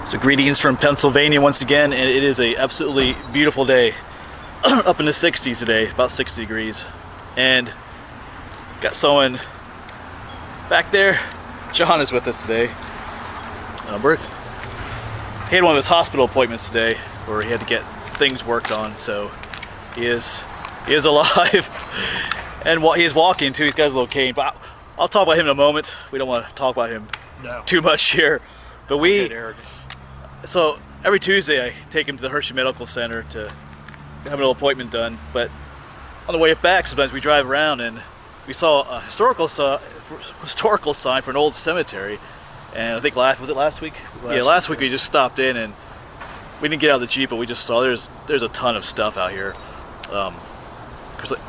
So greetings from Pennsylvania once again, and it is a absolutely beautiful day. Up in the 60s today, about 60 degrees. And got someone back there. John is with us today. He had one of his hospital appointments today where he had to get things worked on, so he is alive. And he is walking too. He's got his little cane, but I'll talk about him in a moment. We don't want to talk about him too much here. But so every Tuesday I take him to the Hershey Medical Center to have a little appointment done. But on the way back, sometimes we drive around and we saw a historical sign for an old cemetery. And I think was it last week? Last week we just stopped in and we didn't get out of the Jeep, but we just saw there's a ton of stuff out here.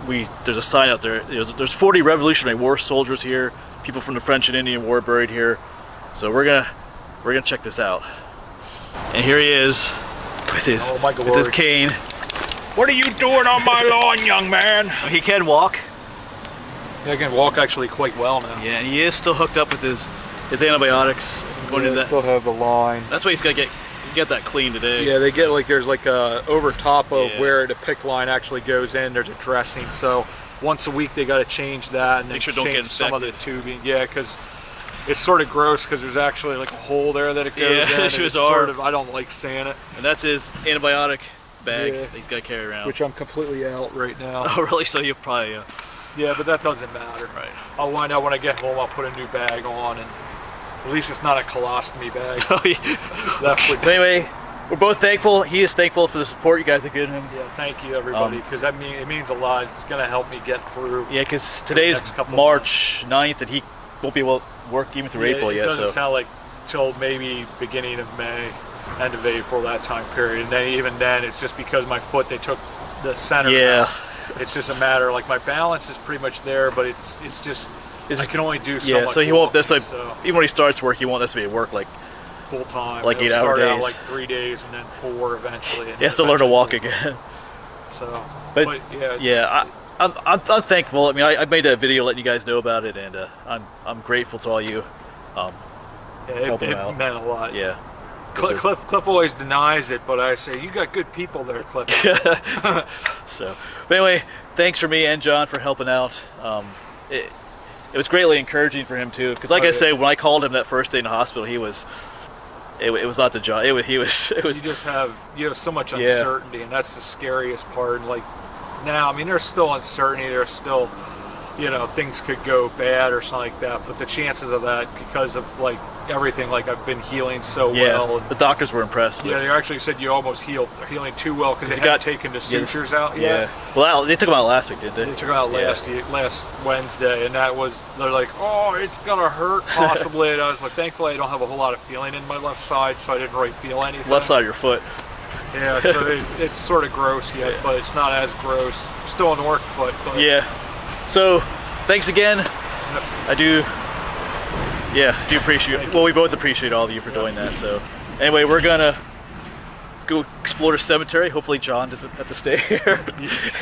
There's a sign out there. There's 40 Revolutionary War soldiers here, people from the French and Indian War buried here. So we're gonna check this out. And here he is with his cane. What are you doing on my lawn, young man? He can walk. Yeah, I can walk actually quite well now. Yeah, and he is still hooked up with his antibiotics. Still have the line. That's why he's got to get that clean today. Yeah, they get there's a over top of where the PICC line actually goes in. There's a dressing, so once a week they got to change that and make sure change don't get some of the tubing. Yeah, because it's sort of gross because there's actually like a hole there that it goes in. And I don't like seeing it. And that's his antibiotic bag that he's got to carry around. Which I'm completely out right now. Oh, really? So you probably. Yeah, but that doesn't matter. Right. I'll wind out when I get home. I'll put a new bag on, and at least it's not a colostomy bag. Oh, yeah. So anyway, we're both thankful. He is thankful for the support you guys have given him. Yeah, thank you everybody, because it means a lot. It's going to help me get through. Yeah, because today's March 9th, and he won't be able to work even through April yet. It doesn't sound like till maybe beginning of May, end of April, that time period. And then even then, it's just because my foot, they took the center. Yeah. It's just a matter, like my balance is pretty much there, but it's just I can only do so much. Yeah, so he won't. That's like so. Even when he starts work, he won't necessarily work like full time, like 8-hour days. Out like 3 days and then 4 eventually. And he has to learn to walk again. So, but yeah, I'm thankful. I mean, I made that video letting you guys know about it, and I'm grateful to all you. It meant a lot. Yeah. Cliff always denies it, but I say, you got good people there, Cliff. So, but anyway, thanks for me and John for helping out. It was greatly encouraging for him too, because like I say, when I called him that first day in the hospital, it was not the John. You just have so much uncertainty, and that's the scariest part. Like now, I mean, there's still uncertainty. There's still, things could go bad or something like that. But the chances of that, because of everything, I've been healing so well. And the doctors were impressed. Yeah, they actually said you almost healing too well because they hadn't taken the sutures out yet. Well, they took them out last week, didn't they? They took them out last Wednesday, and they're like, oh, it's gonna hurt possibly. And I was like, thankfully I don't have a whole lot of feeling in my left side, so I didn't really feel anything. Left side of your foot. Yeah, so it's sort of gross yet, but it's not as gross. I'm still on the work foot. But yeah. So, thanks again. I do appreciate it. Well, we both appreciate all of you for doing that. So, anyway, we're gonna go explore the cemetery. Hopefully, John doesn't have to stay here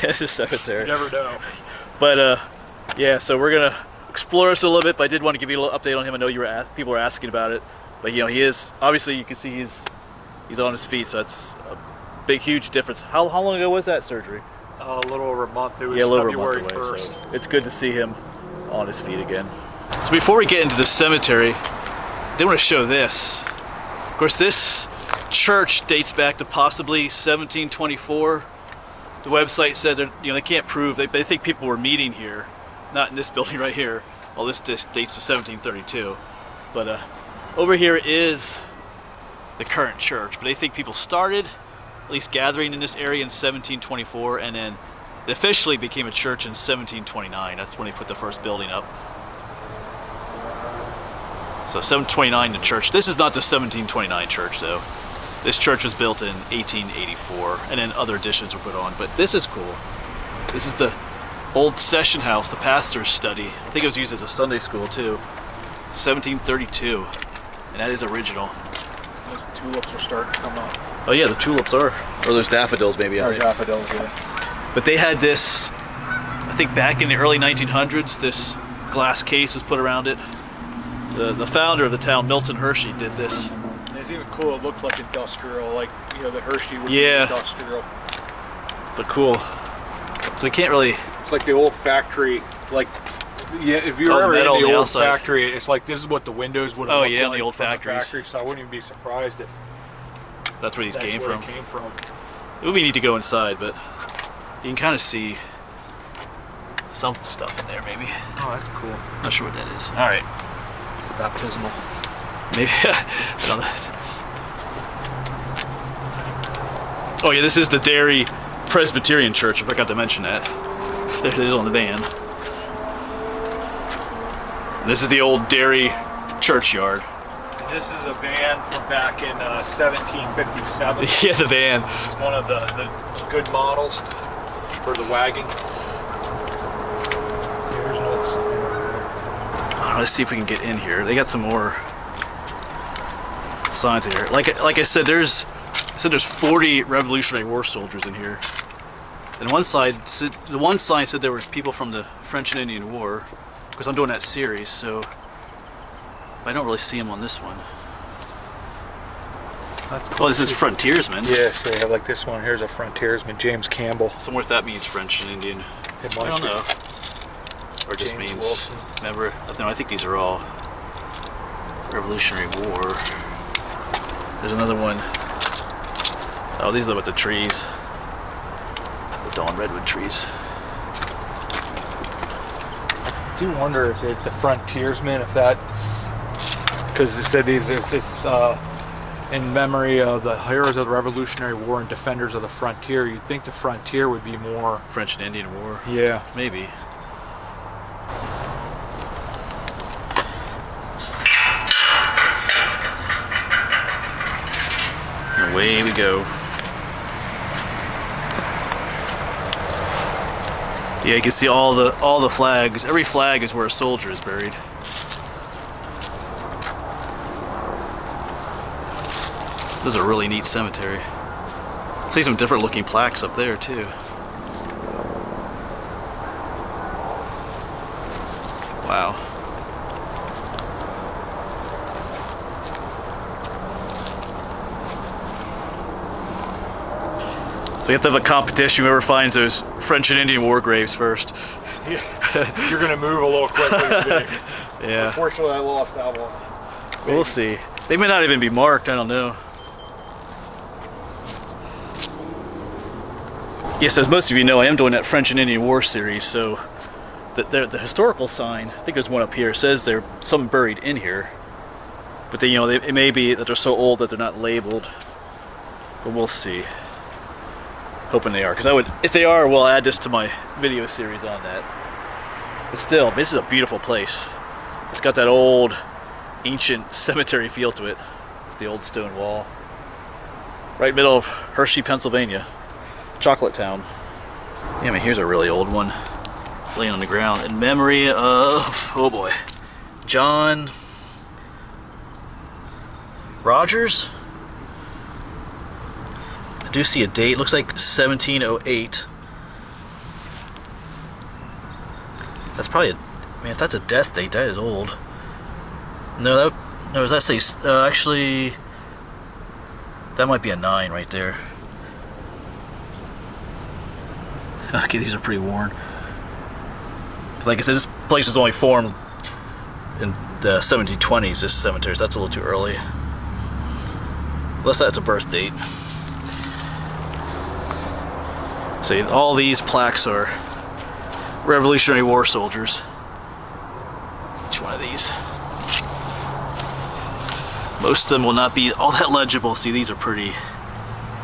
at the cemetery. You never know. But so we're gonna explore this a little bit. But I did want to give you a little update on him. I know people were asking about it, but he is obviously, you can see he's on his feet. So that's a big, huge difference. How long ago was that surgery? A little over a month. It was February 1st. So it's good to see him on his feet again. So before we get into the cemetery, I did want to show this. Of course, this church dates back to possibly 1724. The website said that, they can't prove. They think people were meeting here, not in this building right here. Well, this dates to 1732. But over here is the current church. But they think people started at least gathering in this area in 1724, and then it officially became a church in 1729. That's when they put the first building up. So 729, the church. This is not the 1729 church, though. This church was built in 1884, and then other additions were put on. But this is cool. This is the old session house, the pastor's study. I think it was used as a Sunday school, too. 1732, and that is original. Those tulips are starting to come up. Oh yeah, the tulips are. Or those daffodils, maybe. Daffodils, yeah. But they had this, I think back in the early 1900s, this glass case was put around it. The founder of the town, Milton Hershey, did this. It's even cool. It looks like industrial, like, you know, the Hershey would Yeah. be industrial. But cool. So we can't really. It's like the old factory, like, yeah, if you're Oh, the ever in metal on the the old outside. factory, it's like this is what the windows would have Oh, looked yeah, like the old from factories. factory, so I wouldn't even be surprised if That's where these that's came where from. it came from. It would be neat to go inside, but you can kind of see some stuff in there, maybe. Oh, that's cool. Not sure what that is. All right. It's baptismal. Maybe. I don't know. Oh yeah, this is the Derry Presbyterian Church. I forgot to mention that. There it is on the van. And this is the old Derry churchyard. And this is a van from back in 1757. Yeah, the van. It's one of the good models for the wagon. Here's an old sign. Let's see if we can get in here. They got some more signs in here. Like I said, there's 40 Revolutionary War soldiers in here. And one sign said there were people from the French and Indian War, because I'm doing that series, so I don't really see them on this one. Oh, this is frontiersman. Yeah, so they have like this one. Here's a frontiersman, James Campbell. So I wonder if that means French and Indian. It I might don't be. know. Or just James means. Wilson. Remember? No, I think these are all Revolutionary War. There's another one. Oh, these are with the trees. The Dawn Redwood trees. I do wonder if it's the frontiersman, if that's because it said these. It's in memory of the heroes of the Revolutionary War and defenders of the frontier. You'd think the frontier would be more. French and Indian War. Yeah. Maybe. And away we go. Yeah, you can see all the flags. Every flag is where a soldier is buried. This is a really neat cemetery. I see some different looking plaques up there too. Wow. So we have to have a competition. Whoever finds those French and Indian war graves first. Yeah. You're gonna move a little quickly today. Yeah. Unfortunately, I lost that one. We'll see. They may not even be marked. I don't know. Yes, as most of you know, I am doing that French and Indian War series. So the historical sign, I think there's one up here, says there's some buried in here. But then, you know, it may be that they're so old that they're not labeled. But we'll see. Hoping they are, because if they are, we'll add this to my video series on that. But still, this is a beautiful place. It's got that old, ancient cemetery feel to it, with the old stone wall. Right in the middle of Hershey, Pennsylvania, Chocolate Town. Yeah, I mean, here's a really old one, laying on the ground in memory of, oh boy, John Rogers. I do see a date. Looks like 1708. That's probably man, if that's a death date, that is old. No, does that say actually that might be a 9 right there. Okay, these are pretty worn. Like I said, this place was only formed in the 1720s, this cemetery, so that's a little too early. Unless that's a birth date. See, all these plaques are Revolutionary War soldiers. Each one of these. Most of them will not be all that legible. See, these are pretty,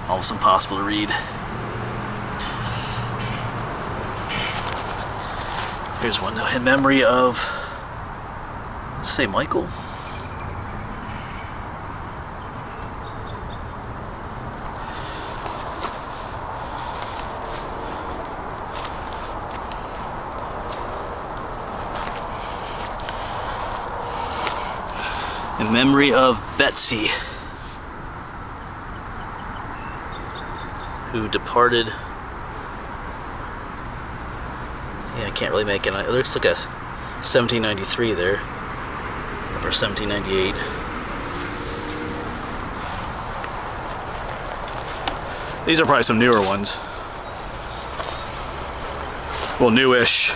almost impossible to read. Here's one though, in memory of, let's say Michael. In memory of Betsy, who departed. Yeah, I can't really make it. It looks like a 1793 there, or 1798. These are probably some newer ones. Well, newish.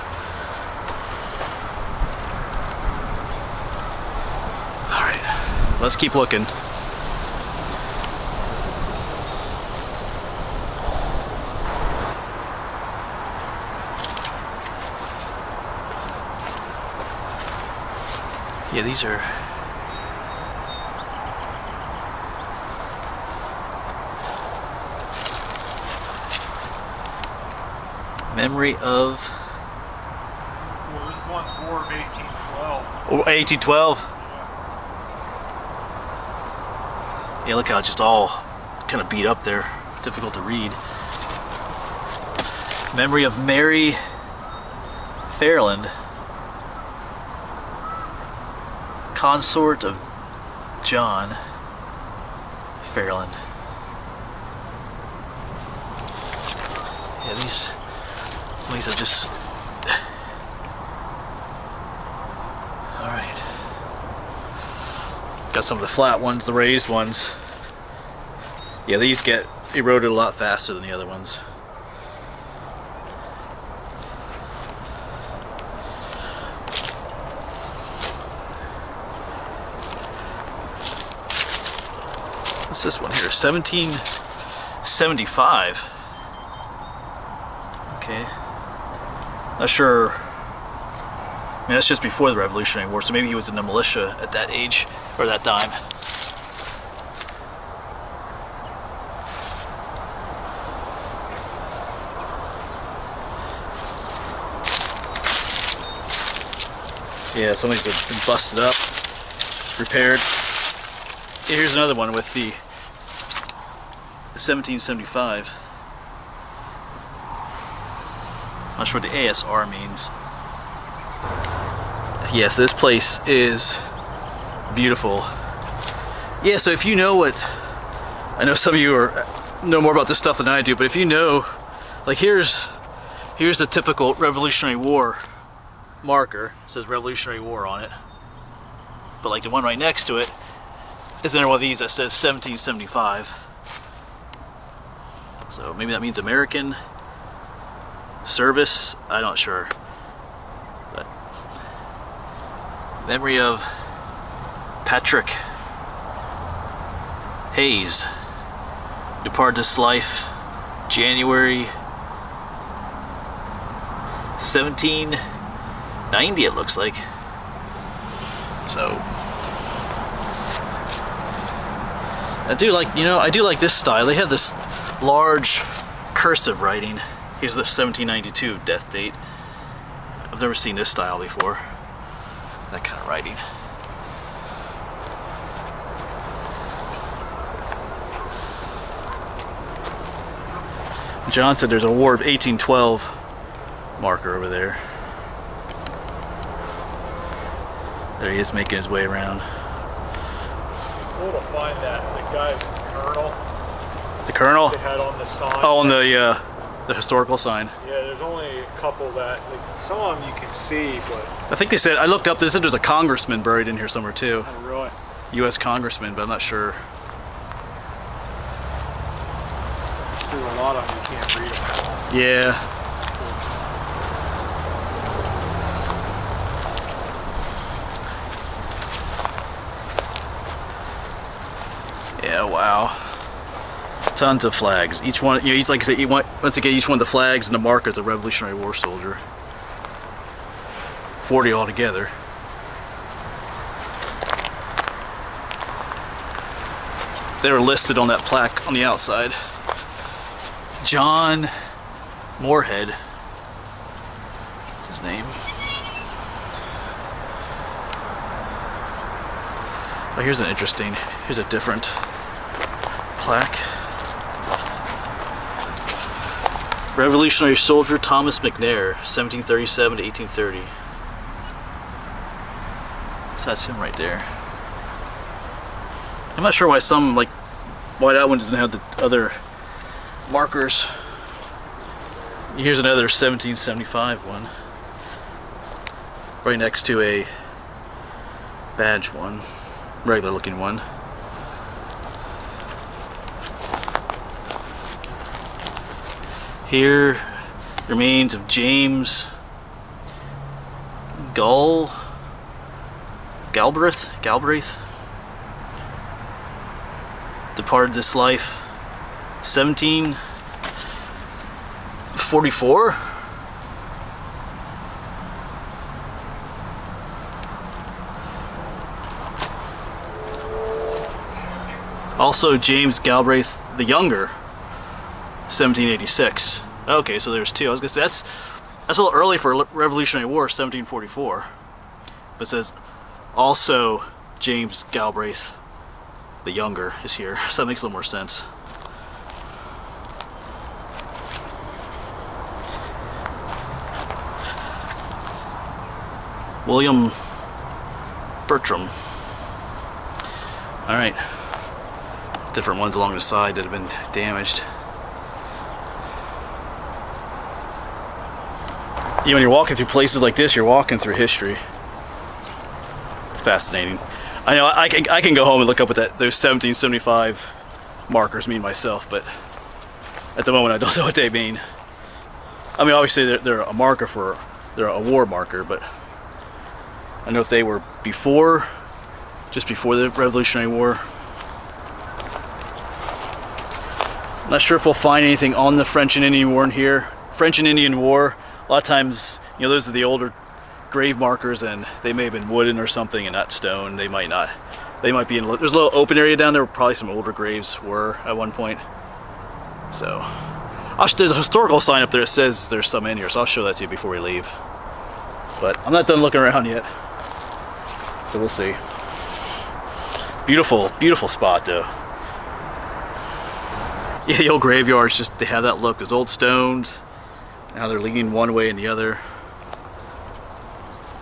Alright, let's keep looking. Yeah, these are... Memory of... Well, this one's War of 1812. Oh, 1812? Yeah, look how it's just all kind of beat up there. Difficult to read. Memory of Mary Fairland, consort of John Fairland. Yeah, some of these are just... Alright. Got some of the flat ones, the raised ones. Yeah, these get eroded a lot faster than the other ones. What's this one here? 1775. Okay. Not sure. I mean, that's just before the Revolutionary War, so maybe he was in the militia at that age, or that time. Yeah, some of these have been busted up, repaired. Here's another one with the 1775. Not sure what the ASR means. Yes, this place is beautiful. Yeah, so if you know what, I know some of you know more about this stuff than I do, but if you know, like here's the typical Revolutionary War marker. It says Revolutionary War on it. But like the one right next to it is another one of these that says 1775. So maybe that means American service, I'm not sure. But memory of Patrick Hayes, departed this life January 1790, it looks like. So I do like this style. They have this large cursive writing. Here's the 1792 death date. I've never seen this style before. That kind of writing. John said there's a War of 1812 marker over there. There he is making his way around. Cool to find that. The guy's colonel. The colonel? They had on the sign. Oh, on the historical sign. Yeah, there's only a couple that, like, some of them you can see, but... I think they said, I looked up, they said there's a congressman buried in here somewhere too. Oh, really? U.S. congressman, but I'm not sure. There's a lot of them you can't read them. Yeah. Yeah, wow. Tons of flags. Each one, each, like I said, once again, each one of the flags and the marker is a Revolutionary War soldier. 40 altogether. They were listed on that plaque on the outside. John Moorhead. What's his name? Oh, here's a different plaque. Revolutionary soldier Thomas McNair, 1737 to 1830. So that's him right there. I'm not sure why why that one doesn't have the other markers. Here's another 1775 one. Right next to a badge one. Regular looking one. Here, remains of James Galbraith, departed this life 1744. Also James Galbraith the Younger, 1786. Okay, so there's two. I was gonna say that's a little early for Revolutionary War, 1744. But it says also James Galbraith the Younger is here, so that makes a little more sense. William Bertram. All right. Different ones along the side that have been damaged. You know, when you're walking through places like this, you're walking through history. It's fascinating. I know I can go home and look up what those 1775 markers mean myself, but at the moment I don't know what they mean. I mean, obviously they're a marker they're a war marker, but I don't know if they were just before the Revolutionary War. Not sure if we'll find anything on the French and Indian War in here. French and Indian War, a lot of times, you know, those are the older grave markers, and they may have been wooden or something and not stone. They might not. They might be in. There's a little open area down there where probably some older graves were at one point. So, there's a historical sign up there that says there's some in here, so I'll show that to you before we leave. But I'm not done looking around yet, so we'll see. Beautiful, beautiful spot though. Yeah, the old graveyards, just they have that look. Those old stones, now they're leaning one way and the other.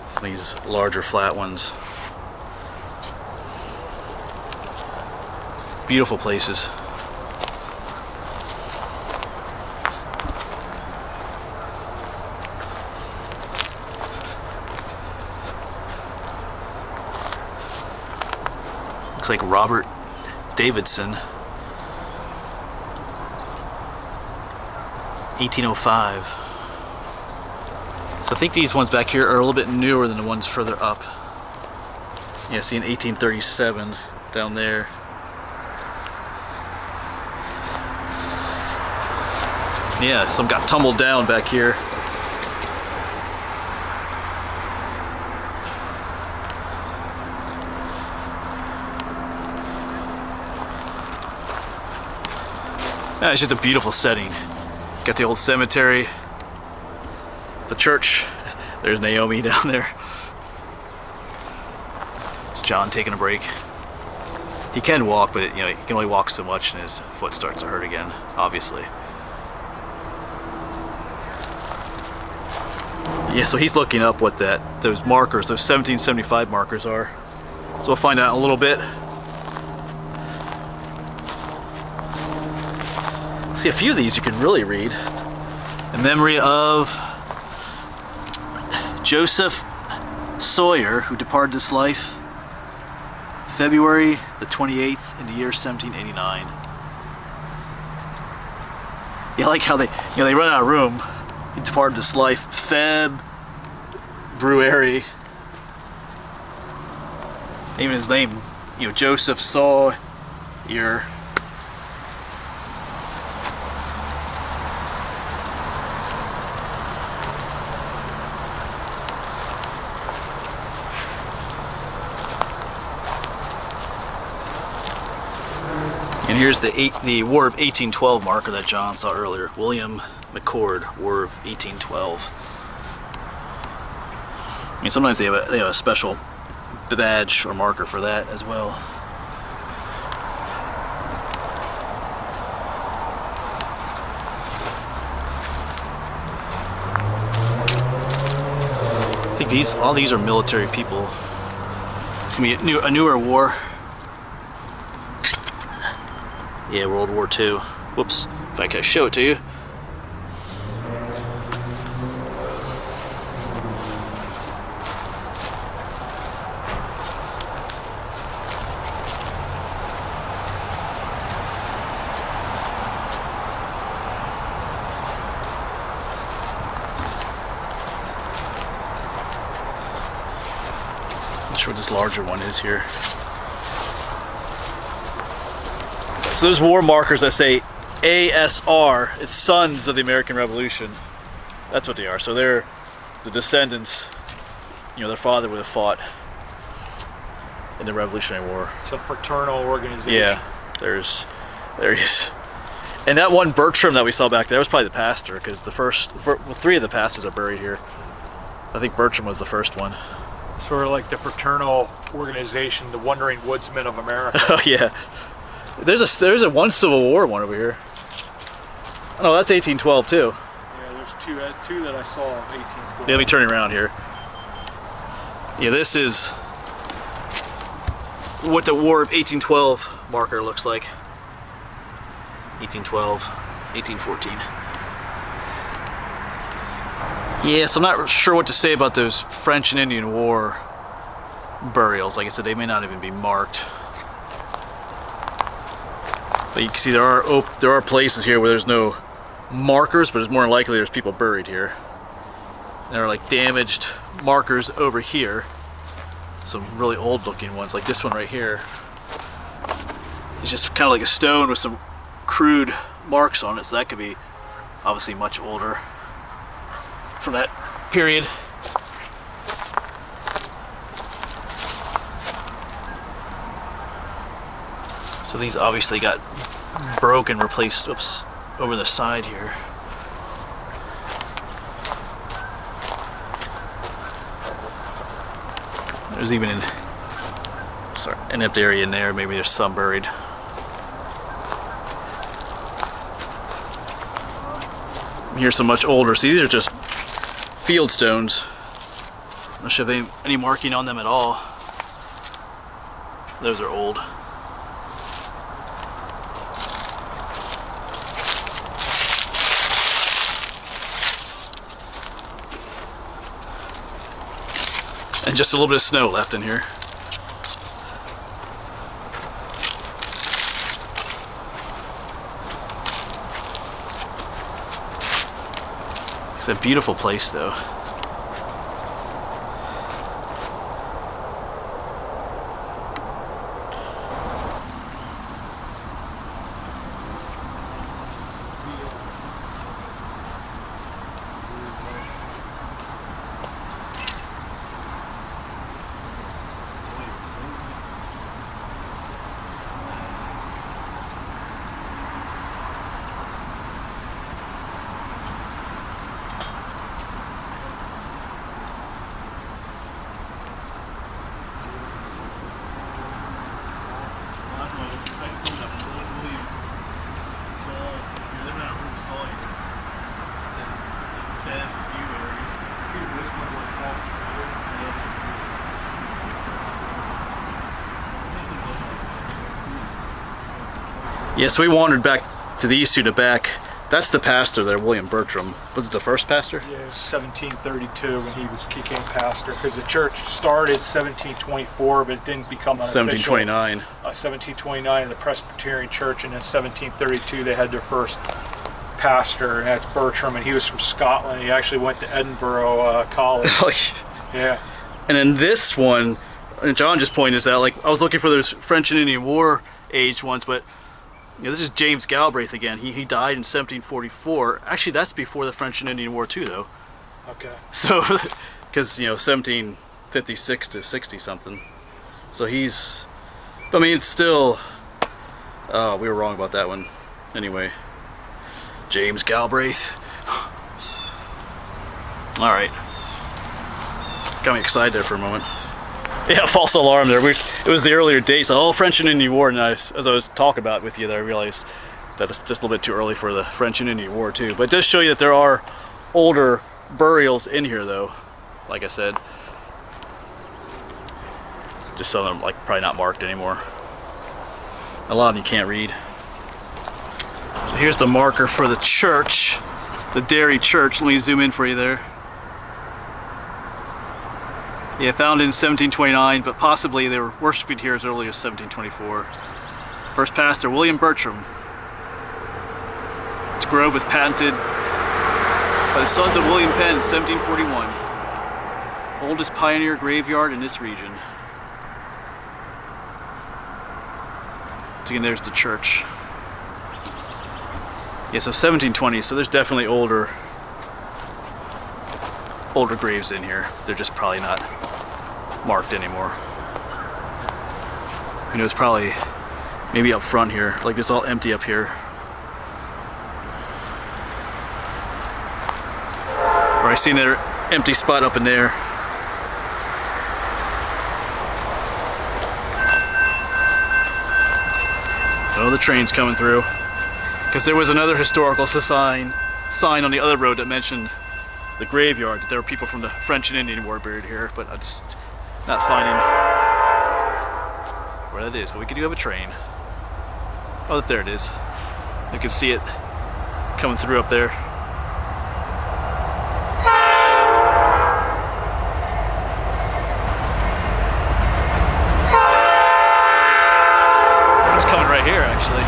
Some of these larger flat ones. Beautiful places. Looks like Robert Davidson. 1805. So I think these ones back here are a little bit newer than the ones further up. Yeah, see in 1837 down there. Yeah, some got tumbled down back here. Yeah, it's just a beautiful setting. Got the old cemetery, the church. There's Naomi down there. It's John taking a break. He can walk, but you know, he can only walk so much and his foot starts to hurt again, obviously. Yeah, so he's looking up what those markers, those 1775 markers are. So we'll find out in a little bit. See, a few of these you can really read. In memory of Joseph Sawyer, who departed this life February the 28th in the year 1789. Yeah, I like how they run out of room. He departed this life February. Even his name, you know, Joseph Sawyer. And here's the War of 1812 marker that John saw earlier. William McCord, War of 1812. I mean, sometimes they have a special badge or marker for that as well. I think all these are military people. It's gonna be a newer war. Yeah, World War II. Whoops, if I can show it to you. where this larger one is here. So there's war markers that say ASR. It's Sons of the American Revolution. That's what they are. So they're the descendants. You know, their father would have fought in the Revolutionary War. It's a fraternal organization. Yeah, there he is. And that one Bertram that we saw back there was probably the pastor, because three of the pastors are buried here. I think Bertram was the first one. Sort of like the fraternal organization, the Wandering Woodsmen of America. Oh yeah. There's a one Civil War one over here. Oh, that's 1812 too. Yeah, there's two that I saw of 1812. Yeah, let me turn it around here. Yeah, this is what the War of 1812 marker looks like. 1812, 1814. Yeah, so I'm not sure what to say about those French and Indian War burials. Like I said, they may not even be marked. But you can see there are places here where there's no markers, but it's more than likely there's people buried here. There are like damaged markers over here. Some really old looking ones, like this one right here. It's just kind of like a stone with some crude marks on it, so that could be obviously much older from that period. So these obviously got broken, replaced, oops, over the side here. There's even an empty area in there, maybe there's some buried. Here's some much older. See, these are just field stones. I'm not sure if they have any marking on them at all. Those are old. And just a little bit of snow left in here. It's a beautiful place though. Yes, we wandered back to these two to back. That's the pastor there, William Bertram. Was it the first pastor? Yeah, it was 1732 when he became pastor, because the church started 1724, but it didn't become an 1729. 1729 in the Presbyterian Church, and then 1732 they had their first pastor, and that's Bertram, and he was from Scotland. He actually went to Edinburgh College. Yeah. And then this one, and John just pointed this out, like I was looking for those French and Indian War age ones, but you know, this is James Galbraith again. He died in 1744. Actually, that's before the French and Indian War too, though. Okay. So, because you know, 1756 to 60 something. So he's, I mean, it's still. We were wrong about that one. Anyway, James Galbraith. All right. Got me excited there for a moment. Yeah, false alarm there. It was the earlier dates. Oh, French and Indian War. And as I was talking about it with you there, I realized that it's just a little bit too early for the French and Indian War too. But it does show you that there are older burials in here, though. Like I said, just some of them like probably not marked anymore. A lot of them you can't read. So here's the marker for the church, the Derry church. Let me zoom in for you there. Yeah, founded in 1729, but possibly they were worshiping here as early as 1724. First pastor, William Bertram. Its grove was patented by the sons of William Penn in 1741. Oldest pioneer graveyard in this region. Again, there's the church. Yeah, so 1720s, so there's definitely older graves in here. They're just probably not marked anymore. Who knows, probably maybe up front here, like it's all empty up here. Or I seen an empty spot up in there. Oh, the train's coming through. Because there was another historical sign on the other road that mentioned the graveyard, that there were people from the French and Indian War buried here, but I'm just not finding where that is. But we do have a train. Oh, there it is. You can see it coming through up there. It's coming right here, actually.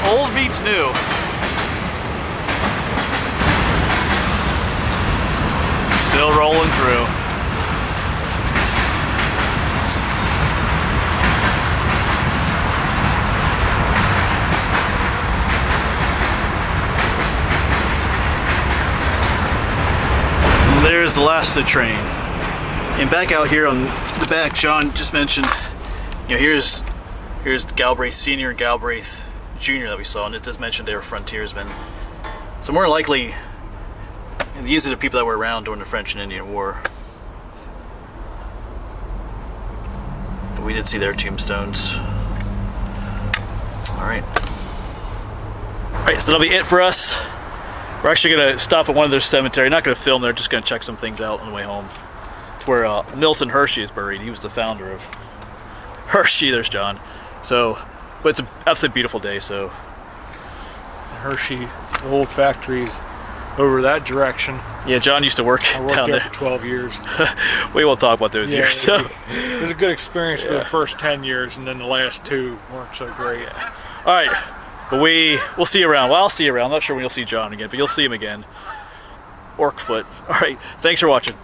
Old beats new. Still rolling through. There's the last of the train. And back out here on the back, John just mentioned, you know, here's the Galbraith Senior and Galbraith Junior that we saw, and it does mention they were frontiersmen. So more likely, these are the people that were around during the French and Indian War. But we did see their tombstones. Alright. Alright, so that'll be it for us. We're actually going to stop at one of their cemetery. Not going to film there, just going to check some things out on the way home. It's where Milton Hershey is buried. He was the founder of Hershey. There's John. So, but it's an absolutely beautiful day, so. Hershey, the old factories over that direction. Yeah, John used to work down there for 12 years. We won't talk about those years. So. It was a good experience for the first 10 years, and then the last 2 weren't so great. All right, but we'll see you around. Well, I'll see you around. I'm not sure when you'll see John again, but you'll see him again. Orc foot. All right, thanks for watching.